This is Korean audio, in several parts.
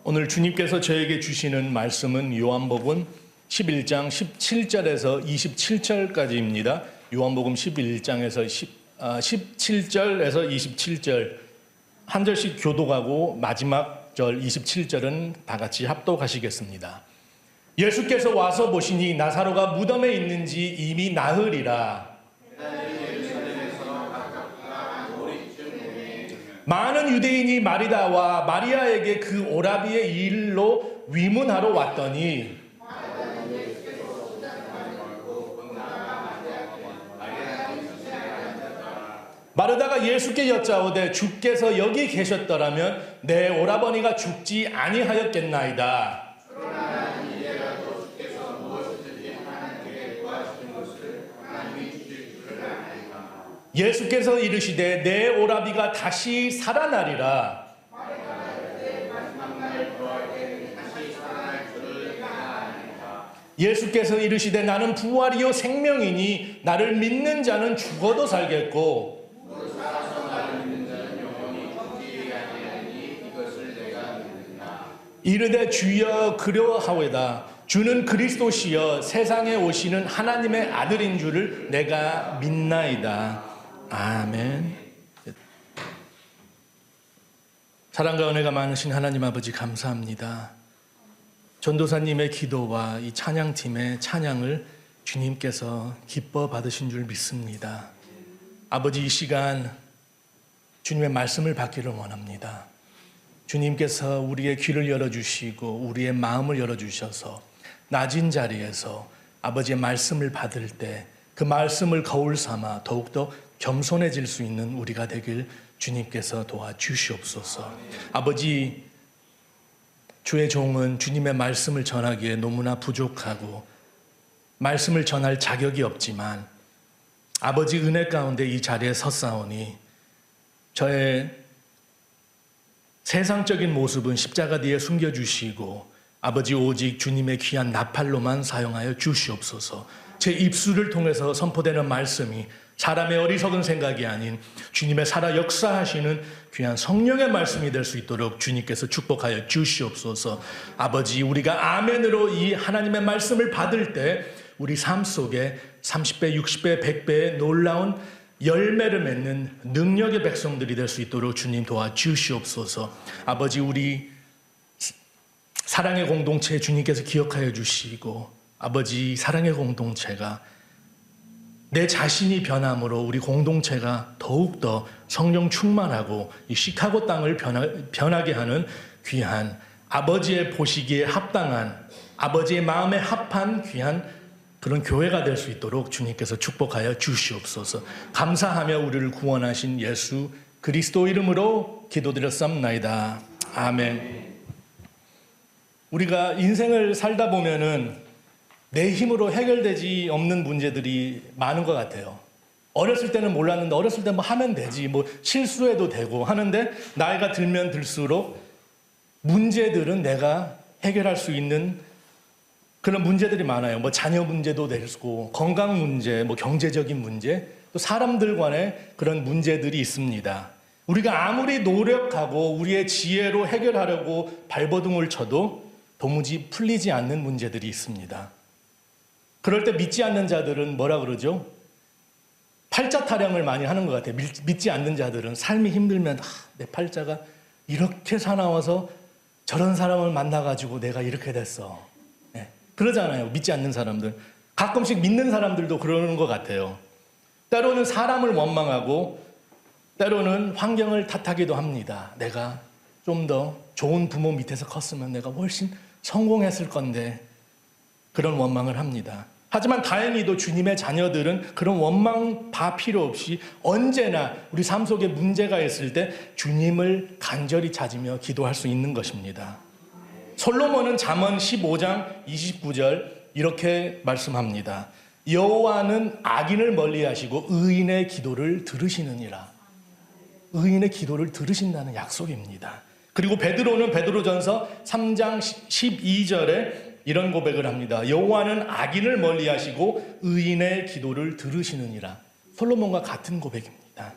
오늘 주님께서 저에게 주시는 말씀은 요한복음 11장 17절에서 27절까지입니다. 요한복음 11장에서 17절에서 27절 한 절씩 교독하고 마지막 절 27절은 다 같이 합독하시겠습니다. 예수께서 와서 보시니 나사로가 무덤에 있는지 이미 나흘이라. 많은 유대인이 마리다와 마리아에게 그 오라비의 일로 위문하러 왔더니 마르다가 예수께 여짜오되 주께서 여기 계셨더라면 내 오라버니가 죽지 아니하였겠나이다. 예수께서 이르시되 내 오라비가 다시 살아나리라. 예수께서 이르시되 나는 부활이요 생명이니 나를 믿는 자는 죽어도 살겠고 이르되 주여 그러하오이다. 주는 그리스도시여 세상에 오시는 하나님의 아들인 줄을 내가 믿나이다. 아멘. 사랑과 은혜가 많으신 하나님 아버지 감사합니다. 전도사님의 기도와 이 찬양팀의 찬양을 주님께서 기뻐 받으신 줄 믿습니다. 아버지 이 시간 주님의 말씀을 받기를 원합니다. 주님께서 우리의 귀를 열어주시고 우리의 마음을 열어주셔서 낮은 자리에서 아버지의 말씀을 받을 때 그 말씀을 거울 삼아 더욱더 겸손해질 수 있는 우리가 되길 주님께서 도와주시옵소서. 아버지, 주의 종은 주님의 말씀을 전하기에 너무나 부족하고 말씀을 전할 자격이 없지만 아버지 은혜 가운데 이 자리에 섰사오니 저의 세상적인 모습은 십자가 뒤에 숨겨주시고 아버지 오직 주님의 귀한 나팔로만 사용하여 주시옵소서. 제 입술을 통해서 선포되는 말씀이 사람의 어리석은 생각이 아닌 주님의 살아 역사하시는 귀한 성령의 말씀이 될 수 있도록 주님께서 축복하여 주시옵소서. 아버지, 우리가 아멘으로 이 하나님의 말씀을 받을 때 우리 삶 속에 30배, 60배, 100배의 놀라운 열매를 맺는 능력의 백성들이 될 수 있도록 주님 도와주시옵소서. 아버지, 우리 사랑의 공동체 주님께서 기억하여 주시고 아버지, 사랑의 공동체가 내 자신이 변함으로 우리 공동체가 더욱더 성령 충만하고 이 시카고 땅을 변하게 하는 귀한 아버지의 보시기에 합당한 아버지의 마음에 합한 귀한 그런 교회가 될 수 있도록 주님께서 축복하여 주시옵소서. 감사하며 우리를 구원하신 예수 그리스도 이름으로 기도드렸사옵나이다. 아멘. 우리가 인생을 살다 보면은 내 힘으로 해결되지 없는 문제들이 많은 것 같아요. 어렸을 때는 몰랐는데 어렸을 때 뭐 하면 되지, 뭐 실수해도 되고 하는데 나이가 들면 들수록 문제들은 내가 해결할 수 있는 그런 문제들이 많아요. 뭐 자녀 문제도 되고 건강 문제, 뭐 경제적인 문제, 또 사람들 간의 그런 문제들이 있습니다. 우리가 아무리 노력하고 우리의 지혜로 해결하려고 발버둥을 쳐도 도무지 풀리지 않는 문제들이 있습니다. 그럴 때 믿지 않는 자들은 뭐라 그러죠? 팔자 타령을 많이 하는 것 같아요. 믿지 않는 자들은 삶이 힘들면 내 팔자가 이렇게 사나워서 저런 사람을 만나가지고 내가 이렇게 됐어. 네. 그러잖아요. 믿지 않는 사람들. 가끔씩 믿는 사람들도 그러는 것 같아요. 때로는 사람을 원망하고 때로는 환경을 탓하기도 합니다. 내가 좀 더 좋은 부모 밑에서 컸으면 내가 훨씬 성공했을 건데 그런 원망을 합니다. 하지만 다행히도 주님의 자녀들은 그런 원망 다 필요 없이 언제나 우리 삶 속에 문제가 있을 때 주님을 간절히 찾으며 기도할 수 있는 것입니다. 솔로몬은 잠언 15장 29절 이렇게 말씀합니다. 여호와는 악인을 멀리하시고 의인의 기도를 들으시느니라. 의인의 기도를 들으신다는 약속입니다. 그리고 베드로는 베드로전서 3장 12절에 이런 고백을 합니다. 여호와는 악인을 멀리하시고 의인의 기도를 들으시느니라. 솔로몬과 같은 고백입니다.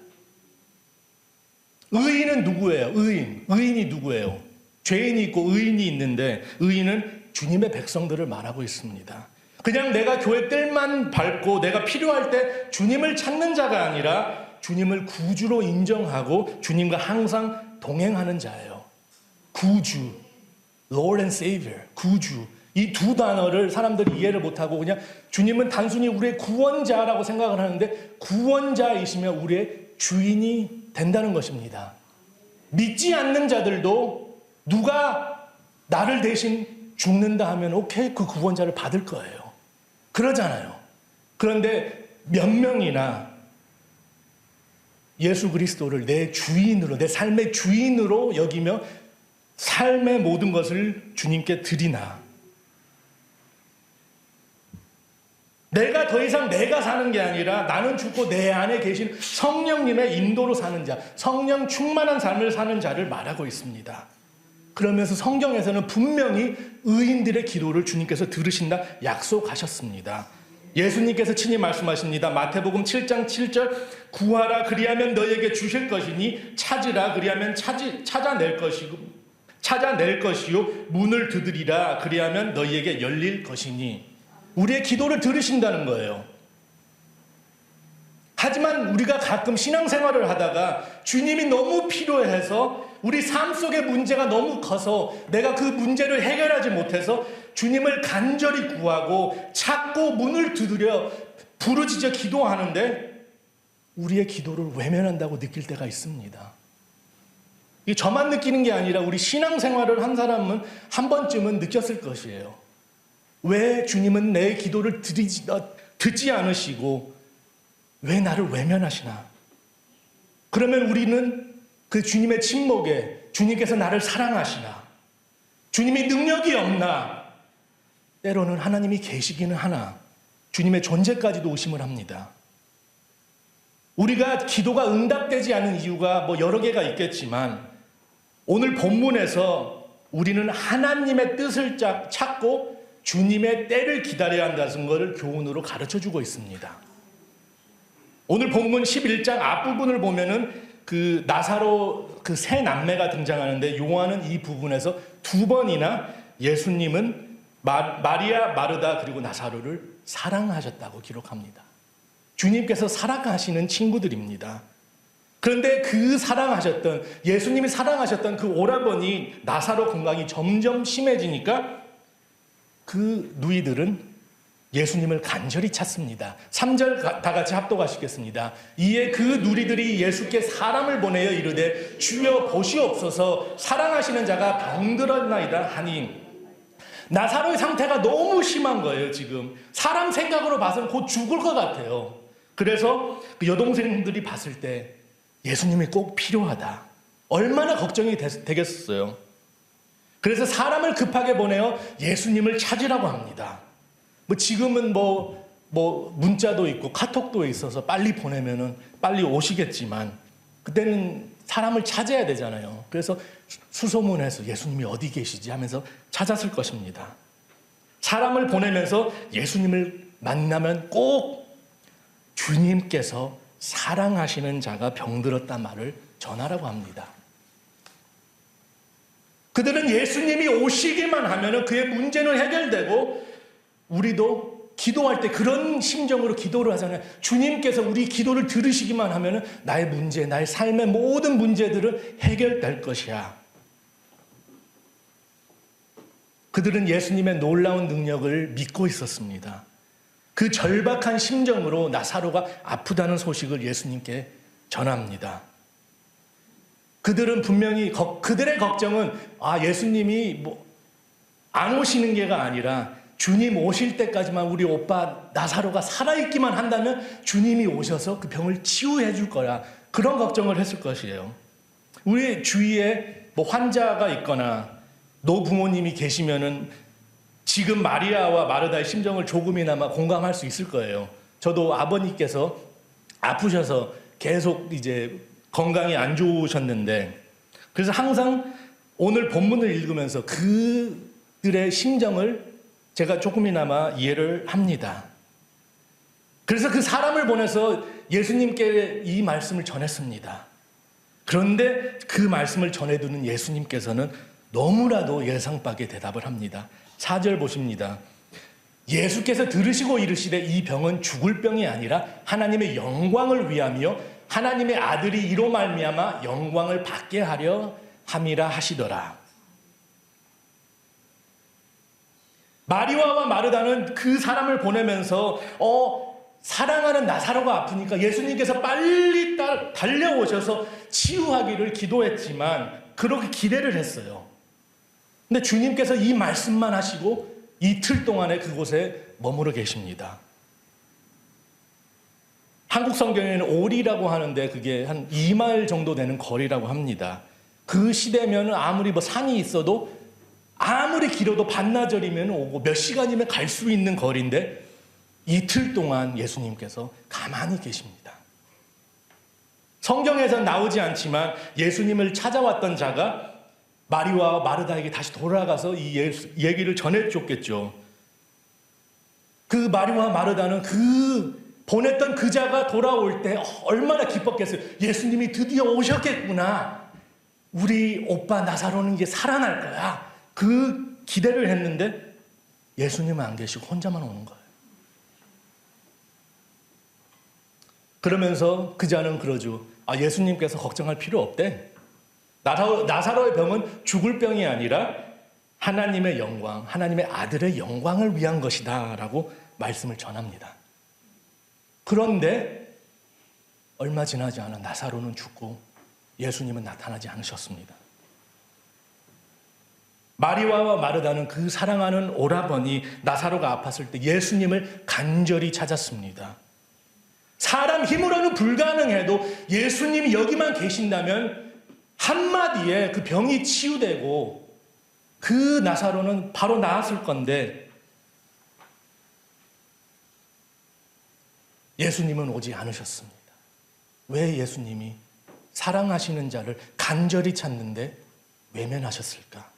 의인은 누구예요? 의인이 누구예요? 죄인이 있고 의인이 있는데 의인은 주님의 백성들을 말하고 있습니다. 그냥 내가 교회 뜰만 밟고 내가 필요할 때 주님을 찾는 자가 아니라 주님을 구주로 인정하고 주님과 항상 동행하는 자예요. 구주, Lord and Savior, 구주. 이 두 단어를 사람들이 이해를 못하고 그냥 주님은 단순히 우리의 구원자라고 생각을 하는데 구원자이시면 우리의 주인이 된다는 것입니다. 믿지 않는 자들도 누가 나를 대신 죽는다 하면 오케이, 그 구원자를 받을 거예요. 그러잖아요. 그런데 몇 명이나 예수 그리스도를 내 주인으로, 내 삶의 주인으로 여기며 삶의 모든 것을 주님께 드리나. 내가 더 이상 내가 사는 게 아니라 나는 죽고 내 안에 계신 성령님의 인도로 사는 자, 성령 충만한 삶을 사는 자를 말하고 있습니다. 그러면서 성경에서는 분명히 의인들의 기도를 주님께서 들으신다 약속하셨습니다. 예수님께서 친히 말씀하십니다. 마태복음 7장 7절, 구하라 그리하면 너에게 주실 것이니 찾으라 그리하면 찾아낼 것이요 문을 두드리라 그리하면 너희에게 열릴 것이니. 우리의 기도를 들으신다는 거예요. 하지만 우리가 가끔 신앙생활을 하다가 주님이 너무 필요해서 우리 삶 속의 문제가 너무 커서 내가 그 문제를 해결하지 못해서 주님을 간절히 구하고 찾고 문을 두드려 부르짖어 기도하는데 우리의 기도를 외면한다고 느낄 때가 있습니다. 이게 저만 느끼는 게 아니라 우리 신앙생활을 한 사람은 한 번쯤은 느꼈을 것이에요. 왜 주님은 내 기도를 듣지 않으시고 왜 나를 외면하시나? 그러면 우리는 그 주님의 침묵에 주님께서 나를 사랑하시나? 주님이 능력이 없나? 때로는 하나님이 계시기는 하나 주님의 존재까지도 의심을 합니다. 우리가 기도가 응답되지 않은 이유가 여러 개가 있겠지만 오늘 본문에서 우리는 하나님의 뜻을 찾고 주님의 때를 기다려야 한다는 것을 교훈으로 가르쳐주고 있습니다. 오늘 본문 11장 앞부분을 보면은 그 나사로 그 세 남매가 등장하는데 요한은 이 부분에서 두 번이나 예수님은 마리아, 마르다 그리고 나사로를 사랑하셨다고 기록합니다. 주님께서 사랑하시는 친구들입니다. 그런데 그 사랑하셨던 예수님이 사랑하셨던 그 오라버니 나사로 건강이 점점 심해지니까 그 누이들은 예수님을 간절히 찾습니다. 3절 다 같이 합독하시겠습니다. 이에 그 누리들이 예수께 사람을 보내어 이르되 주여 보시옵소서 사랑하시는 자가 병들었나이다 하니. 나사로의 상태가 너무 심한 거예요. 지금 사람 생각으로 봐서는 곧 죽을 것 같아요. 그래서 그 여동생들이 봤을 때 예수님이 꼭 필요하다. 얼마나 걱정이 되겠어요. 그래서 사람을 급하게 보내어 예수님을 찾으라고 합니다. 지금은 문자도 있고 카톡도 있어서 빨리 보내면은 빨리 오시겠지만 그때는 사람을 찾아야 되잖아요. 그래서 수소문해서 예수님이 어디 계시지 하면서 찾았을 것입니다. 사람을 보내면서 예수님을 만나면 꼭 주님께서 사랑하시는 자가 병들었단 말을 전하라고 합니다. 그들은 예수님이 오시기만 하면 그의 문제는 해결되고 우리도 기도할 때 그런 심정으로 기도를 하잖아요. 주님께서 우리 기도를 들으시기만 하면 나의 문제, 나의 삶의 모든 문제들은 해결될 것이야. 그들은 예수님의 놀라운 능력을 믿고 있었습니다. 그 절박한 심정으로 나사로가 아프다는 소식을 예수님께 전합니다. 그들은 분명히 그들의 걱정은 예수님이 안 오시는 게가 아니라 주님 오실 때까지만 우리 오빠 나사로가 살아있기만 한다면 주님이 오셔서 그 병을 치유해 줄 거야. 그런 걱정을 했을 것이에요. 우리 주위에 환자가 있거나 노부모님이 계시면은 지금 마리아와 마르다의 심정을 조금이나마 공감할 수 있을 거예요. 저도 아버님께서 아프셔서 계속 이제 건강이 안 좋으셨는데 그래서 항상 오늘 본문을 읽으면서 그들의 심정을 제가 조금이나마 이해를 합니다. 그래서 그 사람을 보내서 예수님께 이 말씀을 전했습니다. 그런데 그 말씀을 전해두는 예수님께서는 너무나도 예상 밖의 대답을 합니다. 4절 보십니다. 예수께서 들으시고 이르시되 이 병은 죽을 병이 아니라 하나님의 영광을 위하며 하나님의 아들이 이로 말미암아 영광을 받게 하려 함이라 하시더라. 마리아와 마르다는 그 사람을 보내면서 사랑하는 나사로가 아프니까 예수님께서 빨리 달려오셔서 치유하기를 기도했지만 그렇게 기대를 했어요. 근데 주님께서 이 말씀만 하시고 이틀 동안에 그곳에 머무르 계십니다. 한국 성경에는 오리라고 하는데 그게 한 2마일 정도 되는 거리라고 합니다. 그 시대면 아무리 산이 있어도 아무리 길어도 반나절이면 오고 몇 시간이면 갈 수 있는 거리인데 이틀 동안 예수님께서 가만히 계십니다. 성경에선 나오지 않지만 예수님을 찾아왔던 자가 마리아와 마르다에게 다시 돌아가서 이 얘기를 전해줬겠죠. 그 마리아와 마르다는 보냈던 그 자가 돌아올 때 얼마나 기뻤겠어요. 예수님이 드디어 오셨겠구나. 우리 오빠 나사로는 이제 살아날 거야. 그 기대를 했는데 예수님은 안 계시고 혼자만 오는 거예요. 그러면서 그 자는 그러죠. 예수님께서 걱정할 필요 없대. 나사로의 병은 죽을 병이 아니라 하나님의 영광, 하나님의 아들의 영광을 위한 것이다 라고 말씀을 전합니다. 그런데 얼마 지나지 않아 나사로는 죽고 예수님은 나타나지 않으셨습니다. 마리아와 마르다는 그 사랑하는 오라버니 나사로가 아팠을 때 예수님을 간절히 찾았습니다. 사람 힘으로는 불가능해도 예수님이 여기만 계신다면 한마디에 그 병이 치유되고 그 나사로는 바로 나았을 건데 예수님은 오지 않으셨습니다. 왜 예수님이 사랑하시는 자를 간절히 찾는데 외면하셨을까?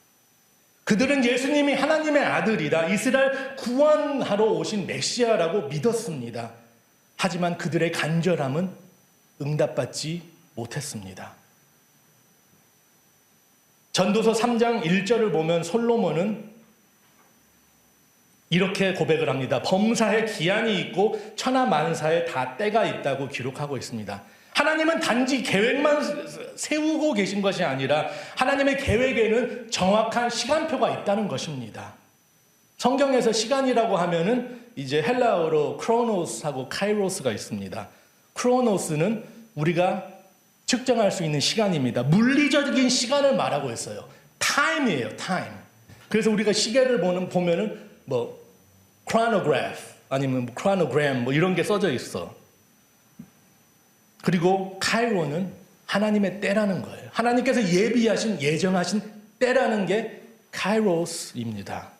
그들은 예수님이 하나님의 아들이다, 이스라엘 구원하러 오신 메시아라고 믿었습니다. 하지만 그들의 간절함은 응답받지 못했습니다. 전도서 3장 1절을 보면 솔로몬은 이렇게 고백을 합니다. 범사에 기한이 있고 천하만사에 다 때가 있다고 기록하고 있습니다. 하나님은 단지 계획만 세우고 계신 것이 아니라 하나님의 계획에는 정확한 시간표가 있다는 것입니다. 성경에서 시간이라고 하면은 이제 헬라어로 크로노스하고 카이로스가 있습니다. 크로노스는 우리가 측정할 수 있는 시간입니다. 물리적인 시간을 말하고 있어요. 타임이에요, 타임. 그래서 우리가 시계를 보면은 chronograph 아니면 chronogram 이런 게 써져 있어. 그리고 카이로는 하나님의 때라는 거예요. 하나님께서 예정하신 때라는 게 카이로스입니다.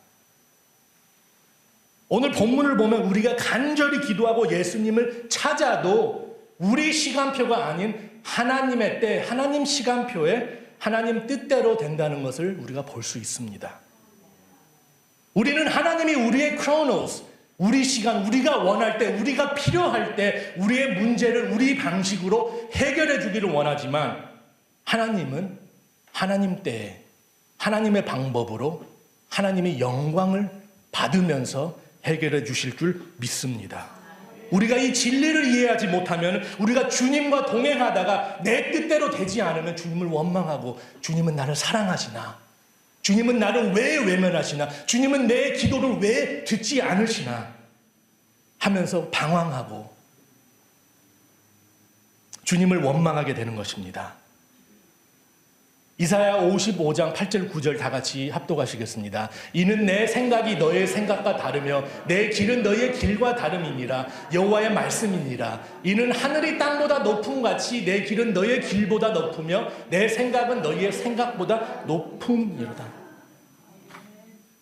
오늘 본문을 보면 우리가 간절히 기도하고 예수님을 찾아도 우리 시간표가 아닌 하나님의 때, 하나님 시간표에 하나님 뜻대로 된다는 것을 우리가 볼 수 있습니다. 우리는 하나님이 우리의 크로노스, 우리 시간, 우리가 원할 때, 우리가 필요할 때 우리의 문제를 우리 방식으로 해결해 주기를 원하지만 하나님은 하나님 때에 하나님의 방법으로 하나님의 영광을 받으면서 해결해 주실 줄 믿습니다. 우리가 이 진리를 이해하지 못하면 우리가 주님과 동행하다가 내 뜻대로 되지 않으면 주님을 원망하고 주님은 나를 사랑하시나? 주님은 나를 왜 외면하시나? 주님은 내 기도를 왜 듣지 않으시나? 하면서 방황하고 주님을 원망하게 되는 것입니다. 이사야 55장 8절 9절 다 같이 합독하시겠습니다. 이는 내 생각이 너의 생각과 다르며 내 길은 너의 길과 다름이니라. 여호와의 말씀이니라. 이는 하늘이 땅보다 높음같이 내 길은 너의 길보다 높으며 내 생각은 너희의 생각보다 높음이로다.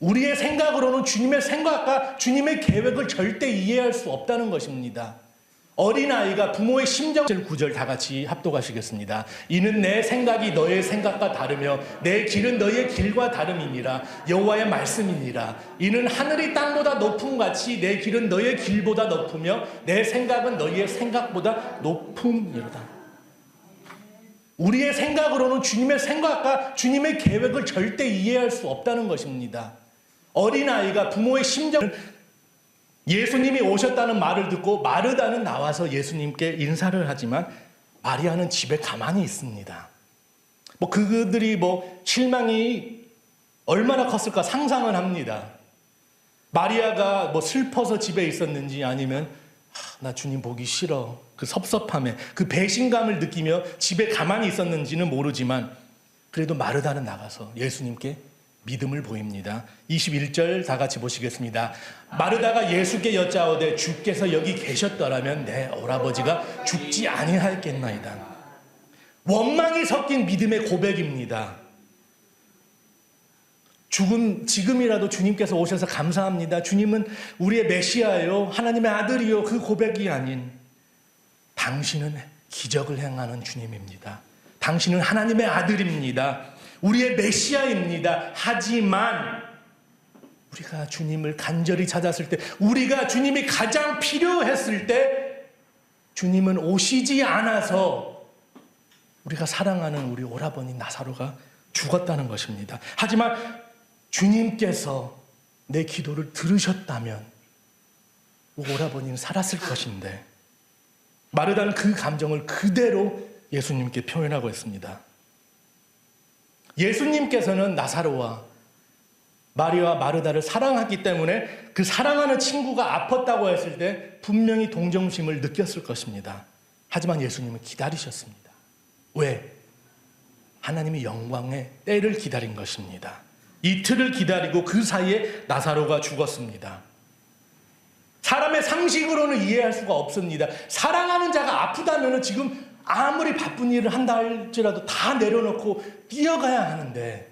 우리의 생각으로는 주님의 생각과 주님의 계획을 절대 이해할 수 없다는 것입니다. 어린아이가 부모의 심정 9절 다 같이 합독하시겠습니다. 이는 내 생각이 너의 생각과 다르며 내 길은 너의 길과 다름이니라. 여호와의 말씀이니라. 이는 하늘이 땅보다 높음같이 내 길은 너의 길보다 높으며 내 생각은 너희의 생각보다 높음이로다. 우리의 생각으로는 주님의 생각과 주님의 계획을 절대 이해할 수 없다는 것입니다. 어린아이가 부모의 심정을 예수님이 오셨다는 말을 듣고 마르다는 나와서 예수님께 인사를 하지만 마리아는 집에 가만히 있습니다. 그들이 실망이 얼마나 컸을까 상상은 합니다. 마리아가 슬퍼서 집에 있었는지 아니면 나 주님 보기 싫어, 그 섭섭함에 그 배신감을 느끼며 집에 가만히 있었는지는 모르지만 그래도 마르다는 나가서 예수님께 믿음을 보입니다. 21절 다 같이 보시겠습니다. 마르다가 예수께 여짜오되 주께서 여기 계셨더라면 내 오라버지가 죽지 아니하였겠나이다. 원망이 섞인 믿음의 고백입니다. 지금이라도 주님께서 오셔서 감사합니다. 주님은 우리의 메시아예요. 하나님의 아들이요. 그 고백이 아닌 당신은 기적을 행하는 주님입니다. 당신은 하나님의 아들입니다. 우리의 메시아입니다. 하지만 우리가 주님을 간절히 찾았을 때, 우리가 주님이 가장 필요했을 때 주님은 오시지 않아서 우리가 사랑하는 우리 오라버니 나사로가 죽었다는 것입니다. 하지만 주님께서 내 기도를 들으셨다면 오라버니는 살았을 것인데 마르다는 그 감정을 그대로 예수님께 표현하고 있습니다. 예수님께서는 나사로와 마리아와 마르다를 사랑하기 때문에 그 사랑하는 친구가 아팠다고 했을 때 분명히 동정심을 느꼈을 것입니다. 하지만 예수님은 기다리셨습니다. 왜? 하나님의 영광의 때를 기다린 것입니다. 이틀을 기다리고 그 사이에 나사로가 죽었습니다. 사람의 상식으로는 이해할 수가 없습니다. 사랑하는 자가 아프다면 지금 아무리 바쁜 일을 한다 할지라도 다 내려놓고 뛰어가야 하는데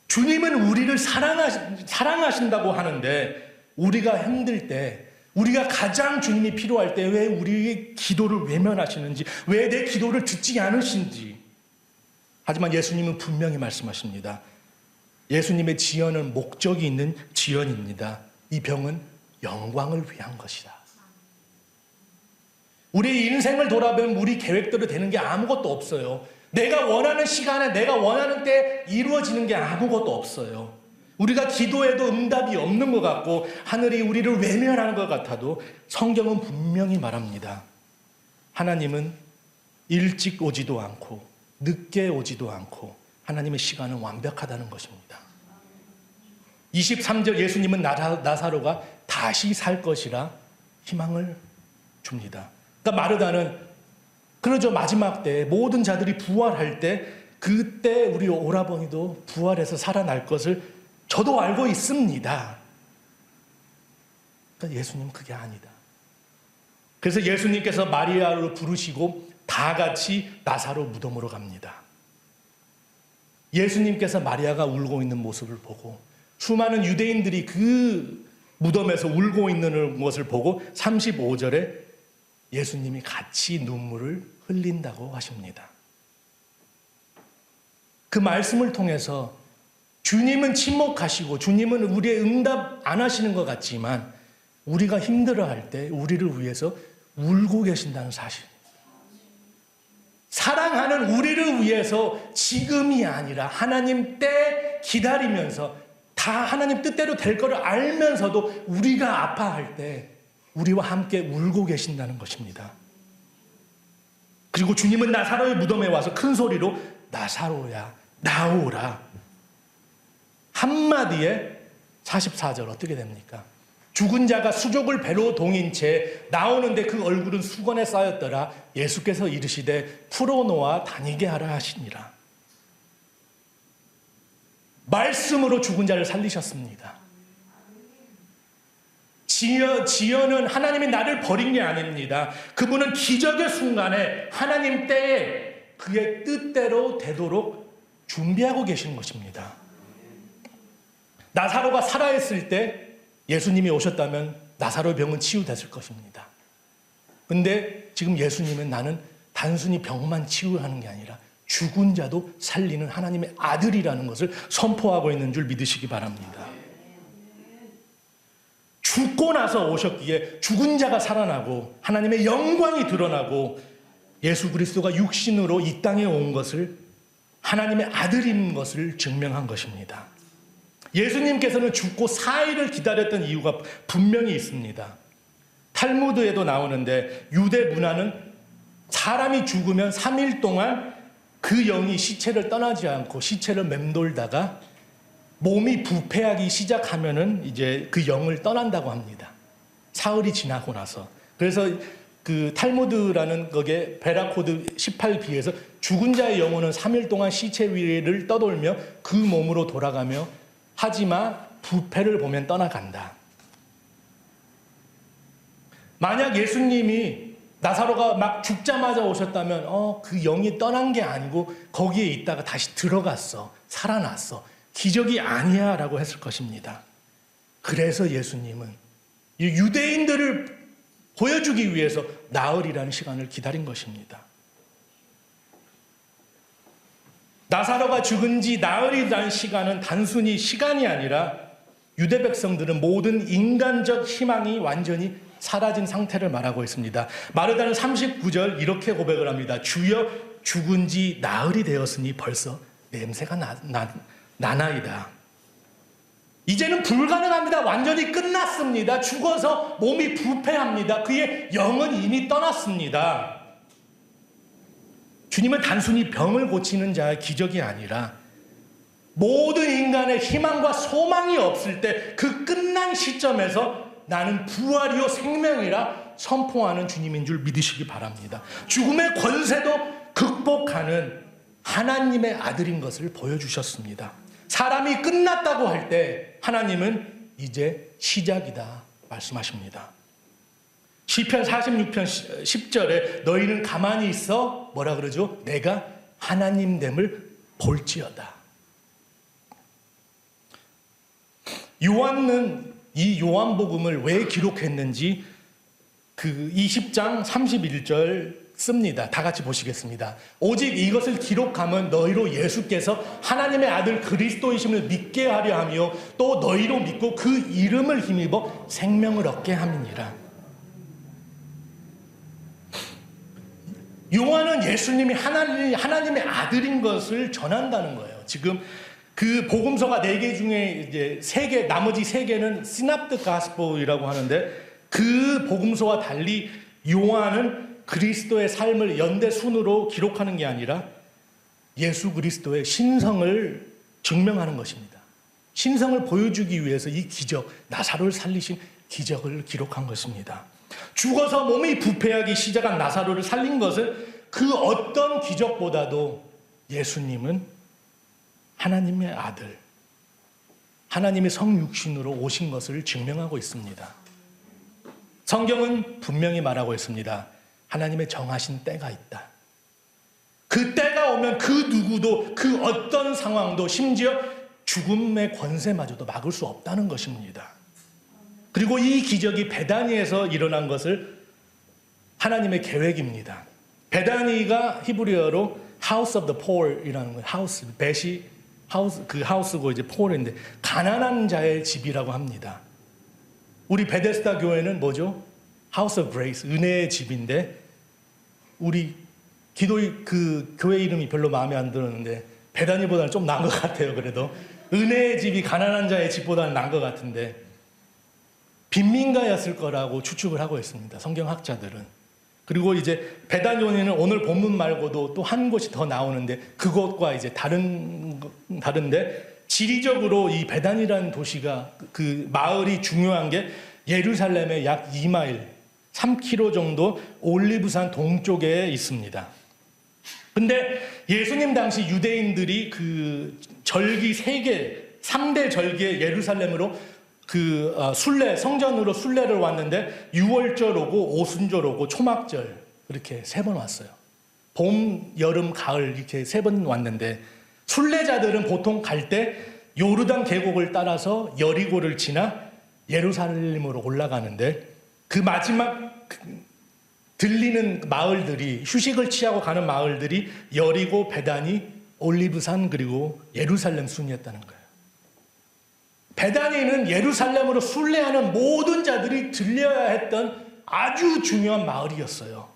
주님은 우리를 사랑하신다고 하는데 우리가 힘들 때, 우리가 가장 주님이 필요할 때 왜 우리의 기도를 외면하시는지, 왜 내 기도를 듣지 않으신지. 하지만 예수님은 분명히 말씀하십니다. 예수님의 지연은 목적이 있는 지연입니다. 이 병은 영광을 위한 것이다. 우리 인생을 돌아보면 우리 계획대로 되는 게 아무것도 없어요. 내가 원하는 시간에 내가 원하는 때 이루어지는 게 아무것도 없어요. 우리가 기도해도 응답이 없는 것 같고 하늘이 우리를 외면하는 것 같아도 성경은 분명히 말합니다. 하나님은 일찍 오지도 않고 늦게 오지도 않고 하나님의 시간은 완벽하다는 것입니다. 23절 예수님은 나사로가 다시 살 것이라 희망을 줍니다. 그러니까 마르다는 그러죠. 마지막 때 모든 자들이 부활할 때 그때 우리 오라버니도 부활해서 살아날 것을 저도 알고 있습니다. 그러니까 예수님은 그게 아니다. 그래서 예수님께서 마리아를 부르시고 다 같이 나사로 무덤으로 갑니다. 예수님께서 마리아가 울고 있는 모습을 보고 수많은 유대인들이 그 무덤에서 울고 있는 것을 보고 35절에 예수님이 같이 눈물을 흘린다고 하십니다. 그 말씀을 통해서 주님은 침묵하시고 주님은 우리의 응답 안 하시는 것 같지만 우리가 힘들어할 때 우리를 위해서 울고 계신다는 사실. 사랑하는 우리를 위해서 지금이 아니라 하나님 때 기다리면서 다 하나님 뜻대로 될 거를 알면서도 우리가 아파할 때 우리와 함께 울고 계신다는 것입니다. 그리고 주님은 나사로의 무덤에 와서 큰 소리로 나사로야 나오라. 한마디에 44절 어떻게 됩니까? 죽은 자가 수족을 배로 동인 채 나오는데 그 얼굴은 수건에 쌓였더라. 예수께서 이르시되 풀어놓아 다니게 하라 하시니라. 말씀으로 죽은 자를 살리셨습니다. 지연은 하나님이 나를 버린 게 아닙니다. 그분은 기적의 순간에 하나님 때에 그의 뜻대로 되도록 준비하고 계신 것입니다. 나사로가 살아있을 때 예수님이 오셨다면 나사로의 병은 치유됐을 것입니다. 근데 지금 예수님은 나는 단순히 병만 치유하는 게 아니라 죽은 자도 살리는 하나님의 아들이라는 것을 선포하고 있는 줄 믿으시기 바랍니다. 죽고 나서 오셨기에 죽은 자가 살아나고 하나님의 영광이 드러나고 예수 그리스도가 육신으로 이 땅에 온 것을 하나님의 아들인 것을 증명한 것입니다. 예수님께서는 죽고 4일을 기다렸던 이유가 분명히 있습니다. 탈무드에도 나오는데 유대 문화는 사람이 죽으면 3일 동안 그 영이 시체를 떠나지 않고 시체를 맴돌다가 몸이 부패하기 시작하면은 이제 그 영을 떠난다고 합니다. 사흘이 지나고 나서. 그래서 그 탈무드라는 거기에 베라코드 18b에서 죽은 자의 영혼은 3일 동안 시체 위를 떠돌며 그 몸으로 돌아가며 하지만 부패를 보면 떠나간다. 만약 예수님이 나사로가 막 죽자마자 오셨다면 그 영이 떠난 게 아니고 거기에 있다가 다시 들어갔어. 살아났어. 기적이 아니야 라고 했을 것입니다. 그래서 예수님은 유대인들을 보여주기 위해서 나흘이라는 시간을 기다린 것입니다. 나사로가 죽은 지 나흘이라는 시간은 단순히 시간이 아니라 유대 백성들은 모든 인간적 희망이 완전히 사라진 상태를 말하고 있습니다. 마르다는 39절 이렇게 고백을 합니다. 주여 죽은 지 나흘이 되었으니 벌써 냄새가 나나이다. 이제는 불가능합니다. 완전히 끝났습니다. 죽어서 몸이 부패합니다. 그의 영은 이미 떠났습니다. 주님은 단순히 병을 고치는 자의 기적이 아니라 모든 인간의 희망과 소망이 없을 때 그 끝난 시점에서 나는 부활이요 생명이라 선포하는 주님인 줄 믿으시기 바랍니다. 죽음의 권세도 극복하는 하나님의 아들인 것을 보여주셨습니다. 사람이 끝났다고 할 때 하나님은 이제 시작이다 말씀하십니다. 시편 46편 10절에 너희는 가만히 있어 뭐라 그러죠? 내가 하나님 됨을 볼지어다. 요한은 이 요한복음을 왜 기록했는지 그 20장 31절 씁니다. 다 같이 보시겠습니다. 오직 이것을 기록함은 너희로 예수께서 하나님의 아들 그리스도이심을 믿게 하려 하며 또 너희로 믿고 그 이름을 힘입어 생명을 얻게 함이니라. 요한은 예수님이 하나님의 아들인 것을 전한다는 거예요. 지금 그 복음서가 4개 중에 이제 3개, 나머지 3개는 시납트 가스포이라고 하는데 그 복음서와 달리 요한은 그리스도의 삶을 연대순으로 기록하는 게 아니라 예수 그리스도의 신성을 증명하는 것입니다. 신성을 보여주기 위해서 이 기적, 나사로를 살리신 기적을 기록한 것입니다. 죽어서 몸이 부패하기 시작한 나사로를 살린 것은 그 어떤 기적보다도 예수님은 하나님의 아들, 하나님의 성육신으로 오신 것을 증명하고 있습니다. 성경은 분명히 말하고 있습니다. 하나님의 정하신 때가 있다. 그 때가 오면 그 누구도 그 어떤 상황도 심지어 죽음의 권세마저도 막을 수 없다는 것입니다. 그리고 이 기적이 베다니에서 일어난 것을 하나님의 계획입니다. 베다니가 히브리어로 House of the Poor이라는 거예요. 하우스, 벳이 하우스, 그 하우스고 이제 포or인데 가난한 자의 집이라고 합니다. 우리 베데스다 교회는 뭐죠? House of Grace, 은혜의 집인데 우리 기도의 그 교회 이름이 별로 마음에 안 들었는데 베다니보다는 좀 나은 것 같아요. 그래도 은혜의 집이 가난한 자의 집보다는 나은 것 같은데 빈민가였을 거라고 추측을 하고 있습니다. 성경학자들은. 그리고 이제 베다니오니는 오늘 본문 말고도 또 한 곳이 더 나오는데 그곳과 이제 다른데 지리적으로 이 베단이라는 도시가 그 마을이 중요한 게 예루살렘의 약 2마일 3km 정도 올리브산 동쪽에 있습니다. 근데 예수님 당시 유대인들이 그 절기 3대 절기에 예루살렘으로 그 순례, 성전으로 순례를 왔는데 유월절 오고 오순절 오고 초막절 이렇게 3번 왔어요. 봄, 여름, 가을 이렇게 3번 왔는데 순례자들은 보통 갈 때 요르단 계곡을 따라서 여리고를 지나 예루살렘으로 올라가는데 그 마지막 들리는 마을들이 휴식을 취하고 가는 마을들이 여리고, 베다니, 올리브산 그리고 예루살렘 순이었다는 거예요. 베다니는 예루살렘으로 순례하는 모든 자들이 들려야 했던 아주 중요한 마을이었어요.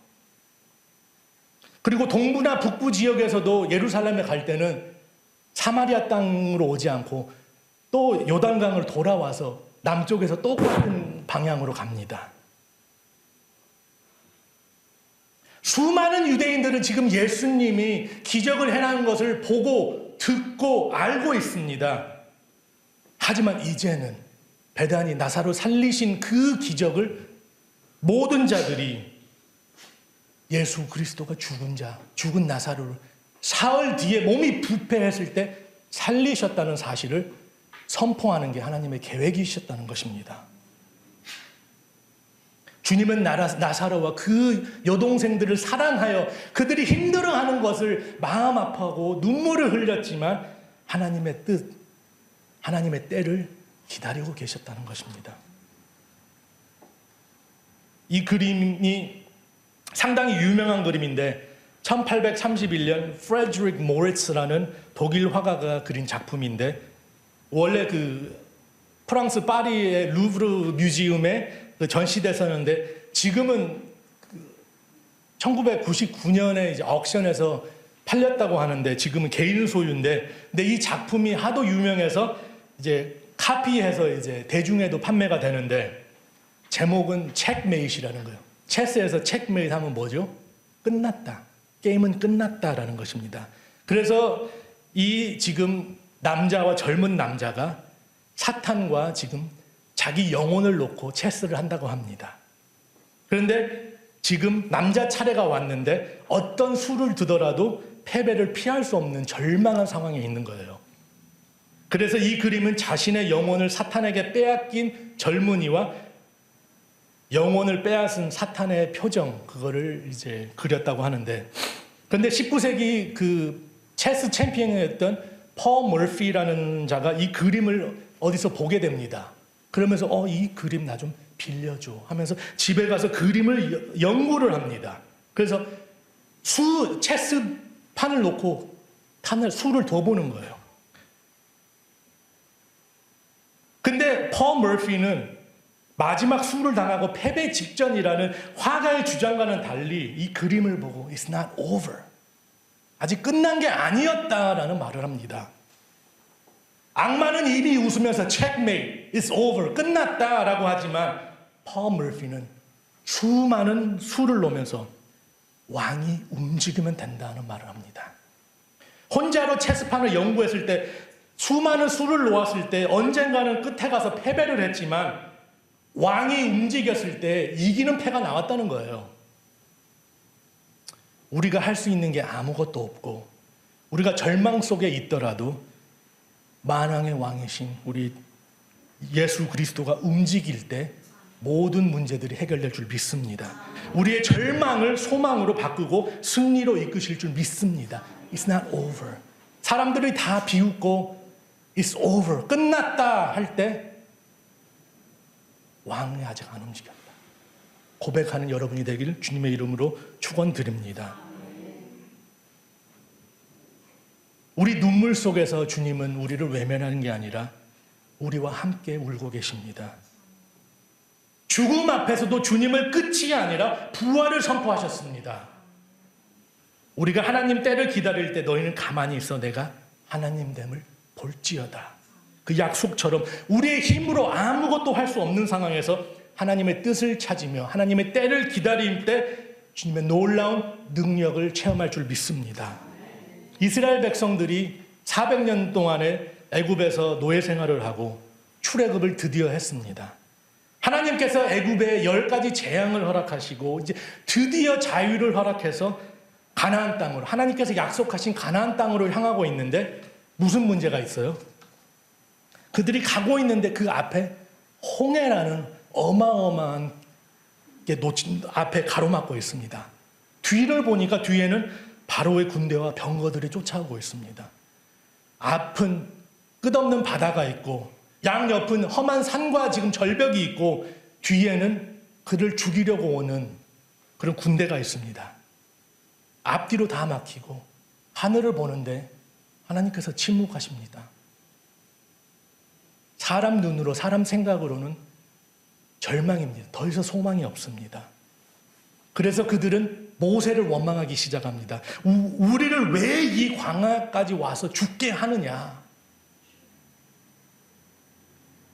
그리고 동부나 북부 지역에서도 예루살렘에 갈 때는 사마리아 땅으로 오지 않고 또 요단강을 돌아와서 남쪽에서 똑같은 방향으로 갑니다. 수많은 유대인들은 지금 예수님이 기적을 행한 것을 보고 듣고 알고 있습니다. 하지만 이제는 베다니 나사로 살리신 그 기적을 모든 자들이 예수 그리스도가 죽은 나사로를 사흘 뒤에 몸이 부패했을 때 살리셨다는 사실을 선포하는 게 하나님의 계획이셨다는 것입니다. 주님은 나사로와 그 여동생들을 사랑하여 그들이 힘들어하는 것을 마음 아파하고 눈물을 흘렸지만 하나님의 뜻, 하나님의 때를 기다리고 계셨다는 것입니다. 이 그림이 상당히 유명한 그림인데 1831년 프레드릭 모리츠라는 독일 화가가 그린 작품인데 원래 그 프랑스 파리의 루브르 뮤지엄에 전시됐었는데 지금은 1999년에 이제 옥션에서 팔렸다고 하는데 지금은 개인 소유인데 근데 이 작품이 하도 유명해서 이제 카피해서 이제 대중에도 판매가 되는데 제목은 체크메이트라는 거예요. 체스에서 체크메이트 하면 뭐죠? 끝났다. 게임은 끝났다라는 것입니다. 그래서 이 지금 남자와 젊은 남자가 사탄과 지금 자기 영혼을 놓고 체스를 한다고 합니다. 그런데 지금 남자 차례가 왔는데 어떤 수를 두더라도 패배를 피할 수 없는 절망한 상황에 있는 거예요. 그래서 이 그림은 자신의 영혼을 사탄에게 빼앗긴 젊은이와 영혼을 빼앗은 사탄의 표정, 그거를 이제 그렸다고 하는데, 그런데 19세기 그 체스 챔피언이었던 폴 머피라는 자가 이 그림을 어디서 보게 됩니다. 그러면서 이 그림 나 좀 빌려줘 하면서 집에 가서 그림을 연구를 합니다. 그래서 체스판을 놓고 수를 둬보는 거예요. 근데 폴 머피는 마지막 수를 당하고 패배 직전이라는 화가의 주장과는 달리 이 그림을 보고 It's not over. 아직 끝난 게 아니었다라는 말을 합니다. 악마는 이미 웃으면서 checkmate, it's over, 끝났다라고 하지만 폴 머피는 수많은 수를 놓으면서 왕이 움직이면 된다는 말을 합니다. 혼자로 체스판을 연구했을 때 수많은 수를 놓았을 때 언젠가는 끝에 가서 패배를 했지만 왕이 움직였을 때 이기는 패가 나왔다는 거예요. 우리가 할 수 있는 게 아무것도 없고 우리가 절망 속에 있더라도 만왕의 왕이신 우리 예수 그리스도가 움직일 때 모든 문제들이 해결될 줄 믿습니다. 우리의 절망을 소망으로 바꾸고 승리로 이끄실 줄 믿습니다. It's not over. 사람들이 다 비웃고 It's over. 끝났다 할 때 왕이 아직 안 움직였다. 고백하는 여러분이 되길 주님의 이름으로 축원드립니다. 우리 눈물 속에서 주님은 우리를 외면하는 게 아니라 우리와 함께 울고 계십니다. 죽음 앞에서도 주님을 끝이 아니라 부활을 선포하셨습니다. 우리가 하나님 때를 기다릴 때 너희는 가만히 있어 내가 하나님 됨을 볼지어다. 그 약속처럼 우리의 힘으로 아무것도 할 수 없는 상황에서 하나님의 뜻을 찾으며 하나님의 때를 기다릴 때 주님의 놀라운 능력을 체험할 줄 믿습니다. 이스라엘 백성들이 400년 동안에 애굽에서 노예 생활을 하고 출애굽을 드디어 했습니다. 하나님께서 애굽에 10가지 재앙을 허락하시고 이제 드디어 자유를 허락해서 가나안 땅으로 하나님께서 약속하신 가나안 땅으로 향하고 있는데 무슨 문제가 있어요? 그들이 가고 있는데 그 앞에 홍해라는 어마어마한 게 앞에 가로막고 있습니다. 뒤를 보니까 뒤에는 바로의 군대와 병거들이 쫓아오고 있습니다. 앞은 끝없는 바다가 있고 양옆은 험한 산과 지금 절벽이 있고 뒤에는 그를 죽이려고 오는 그런 군대가 있습니다. 앞뒤로 다 막히고 하늘을 보는데 하나님께서 침묵하십니다. 사람 눈으로, 사람 생각으로는 절망입니다. 더 이상 소망이 없습니다. 그래서 그들은 모세를 원망하기 시작합니다. 우리를 왜 이 광야까지 와서 죽게 하느냐?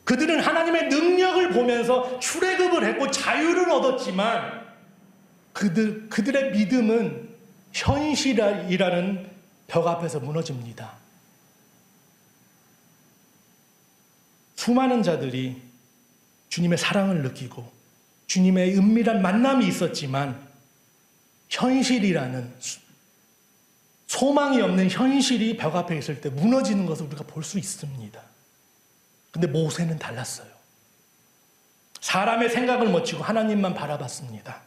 그들은 하나님의 능력을 보면서 출애굽을 했고 자유를 얻었지만 그들의 믿음은 현실이라는 벽 앞에서 무너집니다. 수많은 자들이 주님의 사랑을 느끼고 주님의 은밀한 만남이 있었지만 현실이라는 소망이 없는 현실이 벽 앞에 있을 때 무너지는 것을 우리가 볼 수 있습니다. 근데 모세는 달랐어요. 사람의 생각을 멈추고 하나님만 바라봤습니다.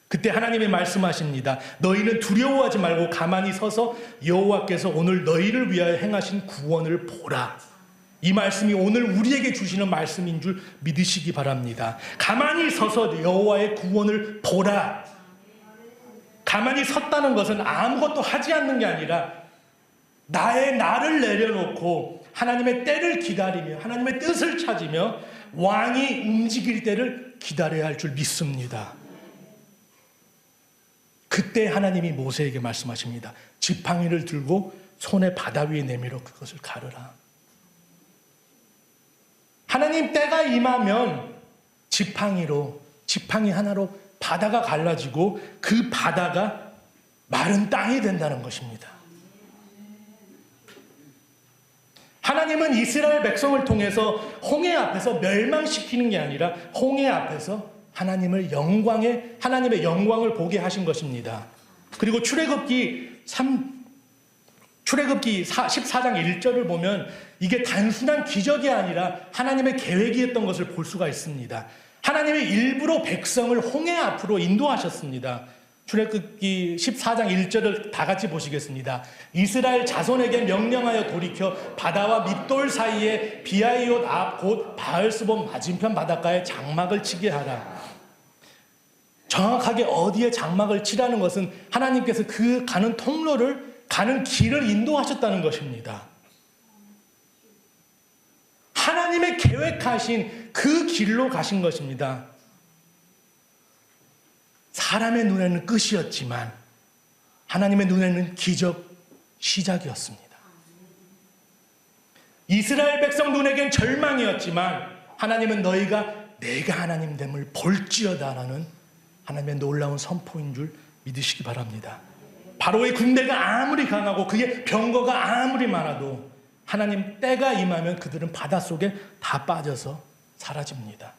그때 하나님이 말씀하십니다. 너희는 두려워하지 말고 가만히 서서 여호와께서 오늘 너희를 위하여 행하신 구원을 보라. 이 말씀이 오늘 우리에게 주시는 말씀인 줄 믿으시기 바랍니다. 가만히 서서 여호와의 구원을 보라. 가만히 섰다는 것은 아무것도 하지 않는 게 아니라 나를 내려놓고 하나님의 때를 기다리며 하나님의 뜻을 찾으며 왕이 움직일 때를 기다려야 할 줄 믿습니다. 그때 하나님이 모세에게 말씀하십니다. 지팡이를 들고 손에 바다 위에 내밀어 그것을 가르라. 하나님 때가 임하면 지팡이 하나로 바다가 갈라지고 그 바다가 마른 땅이 된다는 것입니다. 하나님은 이스라엘 백성을 통해서 홍해 앞에서 멸망시키는 게 아니라 홍해 앞에서 하나님의 영광을 보게 하신 것입니다. 그리고 출애굽기 14장 1절을 보면 이게 단순한 기적이 아니라 하나님의 계획이었던 것을 볼 수가 있습니다. 하나님이 일부러 백성을 홍해 앞으로 인도하셨습니다. 출애굽기 14장 1절을 다 같이 보시겠습니다. 이스라엘 자손에게 명령하여 돌이켜 바다와 밋돌 사이에 비하이옷 앞 곧 바알스본 맞은편 바닷가에 장막을 치게 하라. 정확하게 어디에 장막을 치라는 것은 하나님께서 그 가는 통로를 가는 길을 인도하셨다는 것입니다. 하나님의 계획하신 그 길로 가신 것입니다. 사람의 눈에는 끝이었지만 하나님의 눈에는 기적 시작이었습니다. 이스라엘 백성 눈에겐 절망이었지만 하나님은 너희가 내가 하나님됨을 볼지어다라는 하나님의 놀라운 선포인 줄 믿으시기 바랍니다. 바로의 군대가 아무리 강하고 그의 병거가 아무리 많아도 하나님 때가 임하면 그들은 바닷속에 다 빠져서 사라집니다.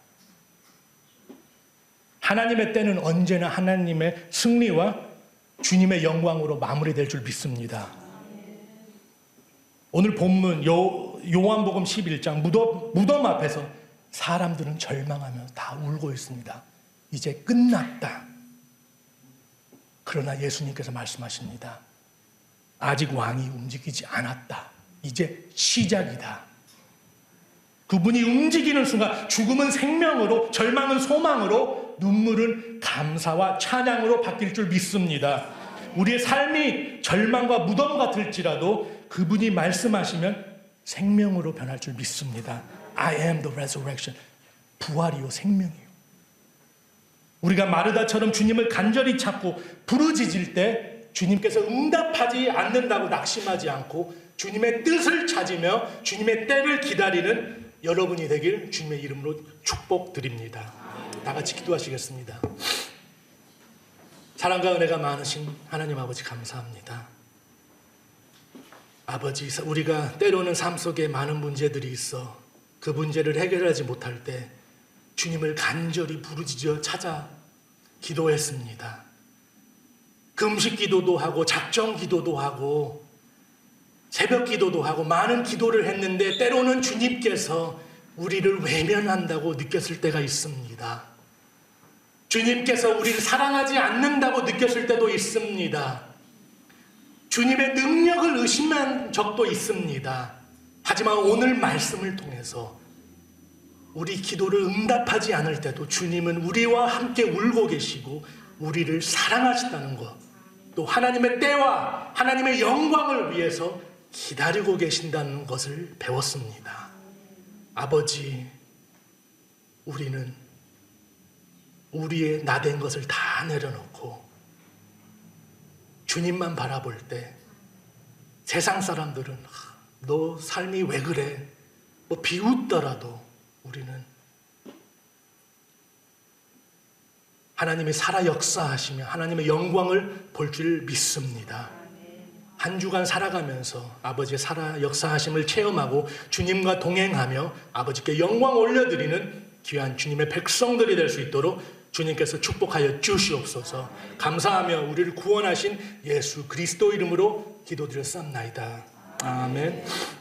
하나님의 때는 언제나 하나님의 승리와 주님의 영광으로 마무리될 줄 믿습니다. 오늘 본문 요한복음 11장 무덤 앞에서 사람들은 절망하며 다 울고 있습니다. 이제 끝났다. 그러나 예수님께서 말씀하십니다. 아직 왕이 움직이지 않았다. 이제 시작이다. 그분이 움직이는 순간 죽음은 생명으로, 절망은 소망으로, 눈물은 감사와 찬양으로 바뀔 줄 믿습니다. 우리의 삶이 절망과 무덤 같을지라도 그분이 말씀하시면 생명으로 변할 줄 믿습니다. I am the resurrection. 부활이요 생명이요. 우리가 마르다처럼 주님을 간절히 찾고 부르짖을 때 주님께서 응답하지 않는다고 낙심하지 않고 주님의 뜻을 찾으며 주님의 때를 기다리는 여러분이 되길 주님의 이름으로 축복드립니다. 다 같이 기도하시겠습니다. 사랑과 은혜가 많으신 하나님 아버지 감사합니다. 아버지, 우리가 때로는 삶 속에 많은 문제들이 있어 그 문제를 해결하지 못할 때 주님을 간절히 부르짖어 찾아 기도했습니다. 금식 기도도 하고 작정 기도도 하고 새벽 기도도 하고 많은 기도를 했는데 때로는 주님께서 우리를 외면한다고 느꼈을 때가 있습니다. 주님께서 우리를 사랑하지 않는다고 느꼈을 때도 있습니다. 주님의 능력을 의심한 적도 있습니다. 하지만 오늘 말씀을 통해서 우리 기도를 응답하지 않을 때도 주님은 우리와 함께 울고 계시고 우리를 사랑하신다는 것, 또 하나님의 때와 하나님의 영광을 위해서 기다리고 계신다는 것을 배웠습니다. 아버지, 우리는 우리의 나된 것을 다 내려놓고 주님만 바라볼 때 세상 사람들은 너 삶이 왜 그래? 뭐 비웃더라도 우리는 하나님이 살아 역사하시며 하나님의 영광을 볼 줄 믿습니다. 한 주간 살아가면서 아버지의 살아 역사하심을 체험하고 주님과 동행하며 아버지께 영광 올려드리는 귀한 주님의 백성들이 될 수 있도록 주님께서 축복하여 주시옵소서. 감사하며 우리를 구원하신 예수 그리스도 이름으로 기도드렸사옵나이다. 아멘.